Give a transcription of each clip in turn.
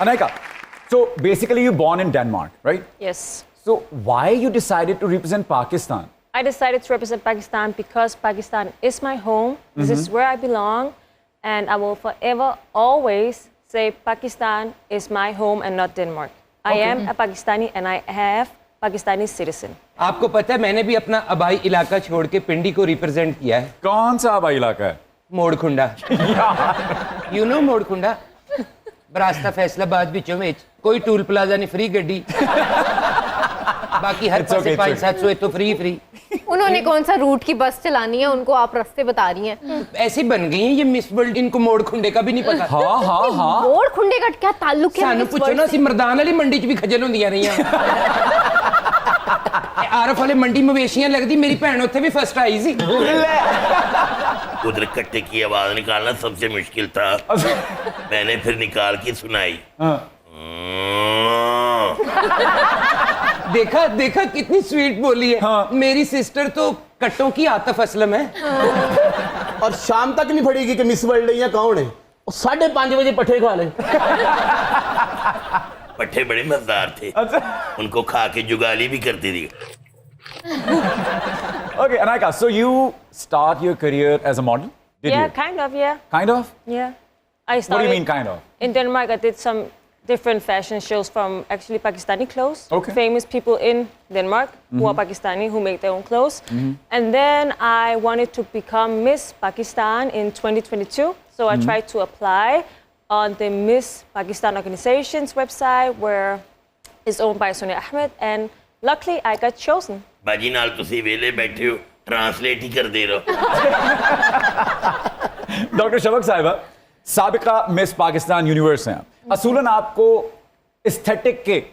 Anika, so basically you're born in Denmark, right? Yes. So why you decided to represent Pakistan? I decided to represent Pakistan because Pakistan is my home. This is where I belong. And I will forever, always say Pakistan is my home and not Denmark. I am a Pakistani and I have Pakistani citizen. आपको पता है मैंने भी अपना आबाई इलाका छोड़ के पिंडी को रिप्रेजेंट किया है. कौन सा आबाई इलाका है? मोड़खुंडा. You know मोड़खुंडा? बरास्ता फैसलाबाद बिचों में कोई टूल प्लाजा नहीं, फ्री गड्डी. बाकी हर पासे 500-700 तो फ्री. उन्होंने कौन सा रूट की बस चलानी है, उनको आप रास्ते बता रही हैं. ऐसी बन गई हैं ये मिस वर्ल्ड, इनको मोड़ खुंडे का भी नहीं पता. हाँ. मोड़ खुंडे का क्या ताल्लुक है? सानू पूछो ना, सी मर्दान वाली मंडी च भी खजल होंदियां रहियां. आरफ वाले मंडी मवेशियां लगदी, मेरी भैन उत्थे भी फर्स्ट आई सी. उधर कट्टे की आवाज निकालना सबसे मुश्किल था. मैंने फिर निकाल के सुनाई. देखा कितनी स्वीट बोली है. हाँ. मेरी सिस्टर तो कट्टों की आतिफ असलम है. और शाम तक नहीं पड़ेगी कि मिस वर्ल्ड या कौन है. 5:30 बजे पट्ठे खा ले. पट्टे बड़े मजेदार थे. उनको खा के जुगाली भी करती थी. Okay, Anika, so you start your career as a model? Did you? Kind of, yeah. Kind of? Yeah. I started What do you mean kind of? in Denmark. I did some different fashion shows from actually Pakistani clothes. Okay. Famous people in Denmark who are Pakistani, who make their own clothes. And then I wanted to become Miss Pakistan in 2022. So I tried to apply on the Miss Pakistan organization's website, where it's owned by Sonia Ahmed. And luckily I got chosen. बाजी नाल तुसी वेले बैठे हो, translate ही कर दे रहो. Doctor Shafaq साहिबा, साबिका miss Pakistan universe हैं. असूलन आपको एस्थेटिक के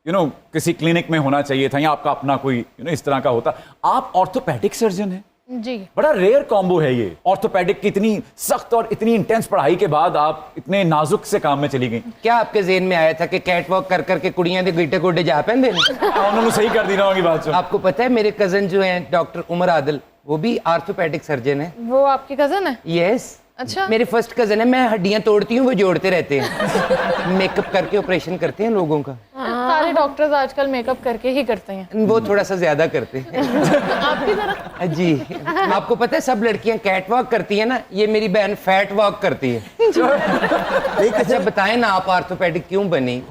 किसी क्लिनिक में होना चाहिए था, या आपका अपना कोई इस तरह का होता. आप ऑर्थोपेडिक सर्जन हैं. जी. बड़ा रेयर कॉम्बो है ये. ऑर्थोपेडिक की इतनी सख्त और इतनी इंटेंस पढ़ाई के बाद आप इतने नाजुक से काम में चली गई. क्या आपके ज़हन में आया था कि कैट वॉक कर करके कुड़ियां दे गिट्टे गोडे जा पैंदे ने? उन्होंने सही कर दी ना होगी बात. आपको पता है मेरे कजन जो हैं डॉक्टर उमर आदिल, वो भी ऑर्थोपेडिक सर्जन है. वो आपके कजन है? यस. अच्छा. मेरे फर्स्ट कजन है. मैं हड्डियां तोड़ती हूँ, वो जोड़ते रहते हैं. मेकअप करके ऑपरेशन करते हैं लोगों का. सारे डॉक्टर्स आजकल मेकअप करके ही करते हैं. वो थोड़ा सा ज्यादा करते हैं. आपकी तरह. जी. आपको पता है सब लड़कियां कैट वॉक करती है ना, ये मेरी बहन फैट वॉक करती है. अच्छा बताएं ना, आप ऑर्थोपेडिक क्यों बनी?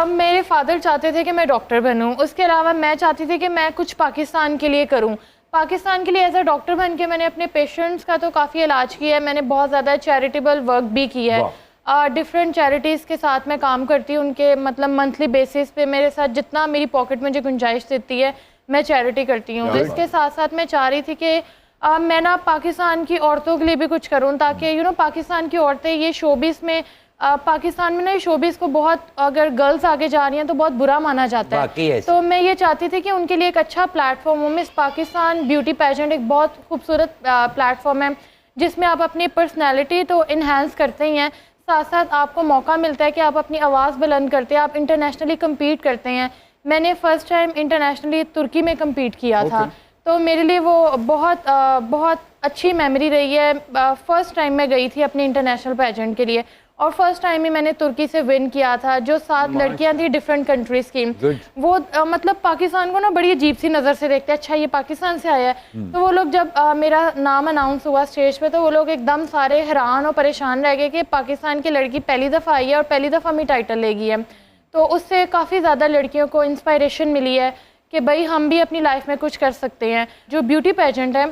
मेरे फादर चाहते थे कि मैं डॉक्टर बनूं. उसके अलावा मैं चाहती थी कि मैं कुछ पाकिस्तान के लिए करूं. पाकिस्तान के लिए एज अ डॉक्टर बन के मैंने अपने पेशेंट्स का तो काफ़ी इलाज किया है. मैंने बहुत ज़्यादा चैरिटेबल वर्क भी किया है. डिफरेंट चैरिटीज़ के साथ मैं काम करती हूँ. उनके मतलब मंथली बेसिस पे मेरे साथ जितना मेरी पॉकेट मुझे गुंजाइश देती है मैं चैरिटी करती हूँ. इसके साथ साथ मैं चाह रही थी कि मैं ना पाकिस्तान की औरतों के लिए भी कुछ करूँ, ताकि पाकिस्तान की औरतें ये शोबिस में पाकिस्तान में ना ये शोबिस को बहुत, अगर गर्ल्स आगे जा रही हैं तो बहुत बुरा माना जाता है. तो मैं ये चाहती थी कि उनके लिए एक अच्छा प्लेटफॉर्म हो. मिस पाकिस्तान ब्यूटी पेजेंट एक बहुत खूबसूरत प्लेटफॉर्म है जिसमें आप अपनी पर्सनैलिटी तो इन्हांस करते ही हैं, साथ साथ आपको मौका मिलता है कि आप अपनी आवाज़ बुलंद करते हैं, आप इंटरनेशनली कम्पीट करते हैं. मैंने फ़र्स्ट टाइम इंटरनेशनली तुर्की में कम्पीट किया था, तो मेरे लिए वो बहुत अच्छी मेमोरी रही है. फ़र्स्ट टाइम मैं गई थी अपनी इंटरनेशनल पेजेंट के लिए, और फर्स्ट टाइम ही मैंने तुर्की से विन किया था. जो 7 लड़कियां थी डिफरेंट कंट्रीज़ की, वो मतलब पाकिस्तान को ना बड़ी अजीब सी नज़र से देखते हैं. अच्छा ये पाकिस्तान से आया है. तो वो लोग जब मेरा नाम अनाउंस हुआ स्टेज पे, तो वो लोग एकदम सारे हैरान और परेशान रह गए कि पाकिस्तान की लड़की पहली दफ़ा आई है और पहली दफ़ा में टाइटल लेगी है. तो उससे काफ़ी ज़्यादा लड़कियों को इंस्पायरेशन मिली है कि भाई हम भी अपनी लाइफ में कुछ कर सकते हैं. जो ब्यूटी पेजेंट है,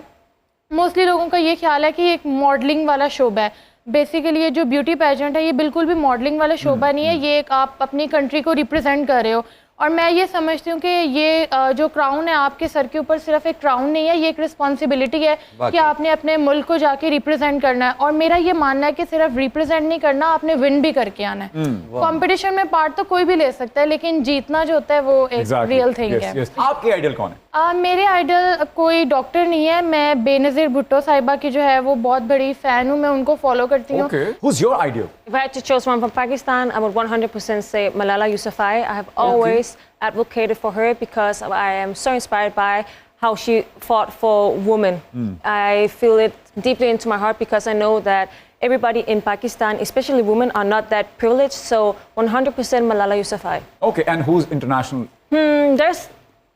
मोस्टली लोगों का ये ख्याल है कि एक मॉडलिंग वाला शोबा है. बेसिकली ये जो ब्यूटी पेजेंट है ये बिल्कुल भी मॉडलिंग वाला शोबा नहीं है. ये एक आप अपनी कंट्री को रिप्रेजेंट कर रहे हो. और मैं ये समझती हूँ कि ये जो क्राउन है आपके सर के ऊपर, सिर्फ एक क्राउन नहीं है, ये एक रिस्पॉन्सिबिलिटी है कि आपने अपने मुल्क को जाके रिप्रेजेंट करना है. और मेरा ये मानना है कि सिर्फ रिप्रेजेंट नहीं करना, आपने विन भी करके आना है. कंपटीशन में पार्ट तो कोई भी ले सकता है, लेकिन जीतना जो होता है वो एक रियल थिंग है. आपके आइडल कौन है? मेरे आइडल कोई डॉक्टर नहीं है. मैं बेनज़ीर भुट्टो साहिबा की जो है वो बहुत बड़ी फ़ैन हूँ. मैं उनको फॉलो करती हूँ. Who's your ideal? If I had to choose one from Pakistan, I would 100% say Malala Yousafzai. I have always advocated for her because I am so inspired by how she fought for women. I feel it deeply into my heart because I know that everybody in Pakistan, especially women, are not that privileged. So 100% Malala Yousafzai. Okay, and who's international? There's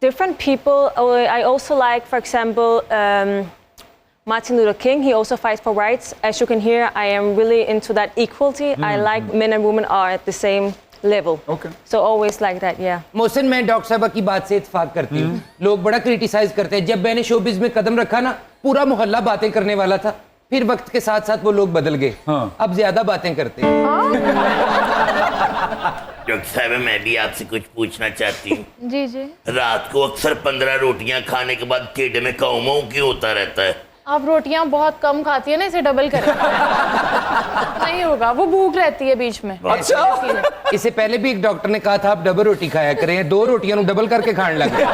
different people. I also like, for example, Martin Luther King. He also fights for rights. As you can hear, I am really into that equality. I like men and women are at the same level. Okay. So always like that, yeah. Mohsin, मैं doctor साहबा की बात से इत्तेफाक करती हूँ. लोग बड़ा क्रिटिसाइज करते हैं. जब मैंने शोबिज में कदम रखा ना, पूरा मोहल्ला बातें करने वाला था. फिर वक्त के साथ साथ वो लोग बदल गए. अब ज्यादा बातें करते हैं. डॉक्टर साहब, मैं भी आपसे कुछ पूछना चाहती हूँ. जी जी. रात को अक्सर 15 रोटियां खाने के बाद पेट में काऊ माऊ क्यों होता रहता है? आप रोटियां बहुत कम खाती है ना, इसे डबल करें. नहीं होगा, वो भूख रहती है बीच में. अच्छा. इससे पहले भी एक डॉक्टर ने कहा था आप डबल रोटी खाया करें. 2 रोटियां डबल करके खाने लगे.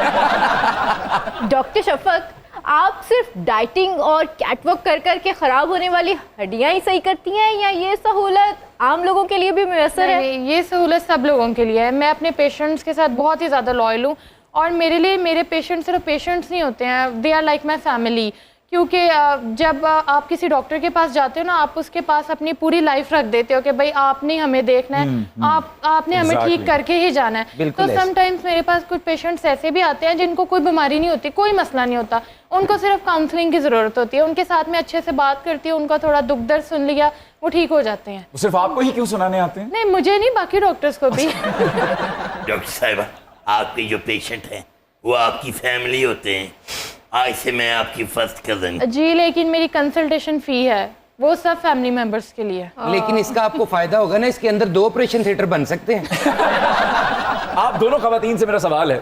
डॉक्टर शफक, आप सिर्फ डाइटिंग और कैटवॉक कर कर के ख़राब होने वाली हड्डियां ही सही करती हैं, या ये सहूलत आम लोगों के लिए भी मुयस्सर है? नहीं, ये सहूलत सब लोगों के लिए है. मैं अपने पेशेंट्स के साथ बहुत ही ज़्यादा लॉयल हूँ, और मेरे लिए मेरे पेशेंट्स सिर्फ पेशेंट्स नहीं होते हैं, they are like my family. क्योंकि जब आप किसी डॉक्टर के पास जाते हो ना, आप उसके पास अपनी पूरी लाइफ रख देते हो कि भाई आपने हमें देखना है, आपने हमें ठीक करके ही जाना है. तो समटाइम्स मेरे पास कुछ पेशेंट्स ऐसे भी आते हैं जिनको कोई बीमारी नहीं होती, कोई मसला नहीं होता, उनको सिर्फ काउंसलिंग की ज़रूरत होती है. उनके साथ में अच्छे से बात करती हूँ, उनका थोड़ा दुख दर्द सुन लिया, वो ठीक हो जाते हैं. सिर्फ आपको ही क्यों सुनाने आते हैं? नहीं, मुझे नहीं, बाकी डॉक्टर्स को भी. डॉक्टर साहिबा, आपके जो पेशेंट हैं वो आपकी फैमिली होते हैं. आज से मैं आपकी फर्स्ट कजन. जी, लेकिन मेरी कंसल्टेशन फ़ी है, वो सब फैमिली मेंबर्स के लिए. लेकिन इसका आपको फायदा होगा ना, इसके अंदर 2 ऑपरेशन थिएटर बन सकते हैं. आप दोनों खवातीन से मेरा सवाल है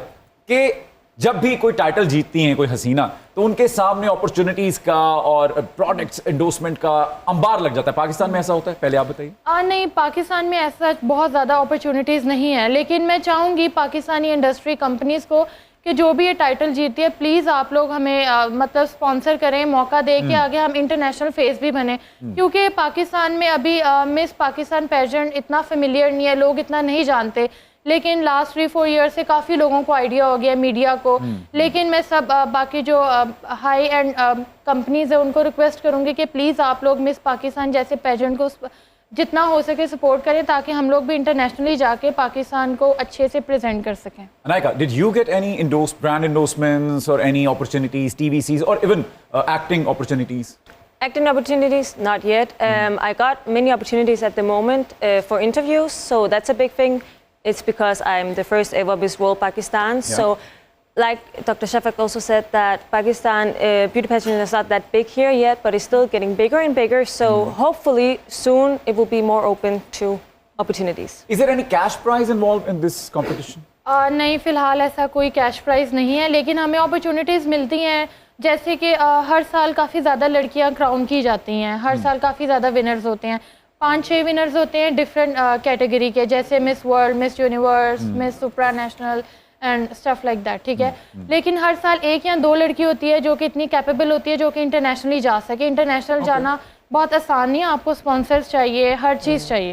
कि जब भी कोई टाइटल जीतती हैं कोई हसीना, तो उनके सामने अपॉर्चुनिटीज का और प्रोडक्ट्स एंडोर्समेंट का अंबार लग जाता है. पाकिस्तान में ऐसा होता है? पहले आप बताइए. नहीं, पाकिस्तान में ऐसा बहुत ज़्यादा अपॉर्चुनिटीज़ नहीं है, लेकिन मैं चाहूँगी पाकिस्तानी इंडस्ट्री कंपनीज़ को कि जो भी ये टाइटल जीती है, प्लीज़ आप लोग हमें मतलब स्पॉन्सर करें, मौका दे के आगे हम इंटरनेशनल फेस भी बने. क्योंकि पाकिस्तान में अभी मिस पाकिस्तान पेजेंट इतना फेमिलियर नहीं है, लोग इतना नहीं जानते. लेकिन लास्ट 3-4 ईयर से काफ़ी लोगों को आइडिया हो गया, मीडिया को. लेकिन मैं सब बाकी जो हाई एंड कंपनीज़ है उनको रिक्वेस्ट करूँगी कि प्लीज़ आप लोग मिस पाकिस्तान जैसे पेजेंट को जितना हो सके सपोर्ट करें, ताकि हम लोग भी इंटरनेशनली जाके पाकिस्तान को अच्छे से प्रेजेंट कर सकें. Anaika, did you get any brand endorsements or any opportunities, TVCs or even acting opportunities? Acting opportunities, not yet. I got many opportunities at the moment for interviews, so that's a big thing. It's because I'm the first ever Miss World Pakistan. Yeah. So, like Dr. Shafak also said, that Pakistan beauty pageant is not that big here yet, but it's still getting bigger and bigger. So hopefully soon it will be more open to opportunities. Is there any cash prize involved in this competition? नहीं, फ़िलहाल ऐसा कोई cash prize नहीं है, लेकिन हमें opportunities मिलती हैं. जैसे कि हर साल काफ़ी ज़्यादा लड़कियां क्राउन की जाती हैं, हर साल काफ़ी ज़्यादा विनर्स होते हैं. 5-6 विनर्स होते हैं डिफरेंट कैटेगरी के, जैसे miss world, miss universe, miss supra national and stuff like that. ठीक है. लेकिन हर साल 1 या 2 लड़की होती है जो कि इतनी कैपेबल होती है जो कि इंटरनेशनली जा सके. इंटरनेशनल जाना बहुत आसान नहीं है, आपको स्पॉन्सर्स चाहिए, हर चीज़ चाहिए.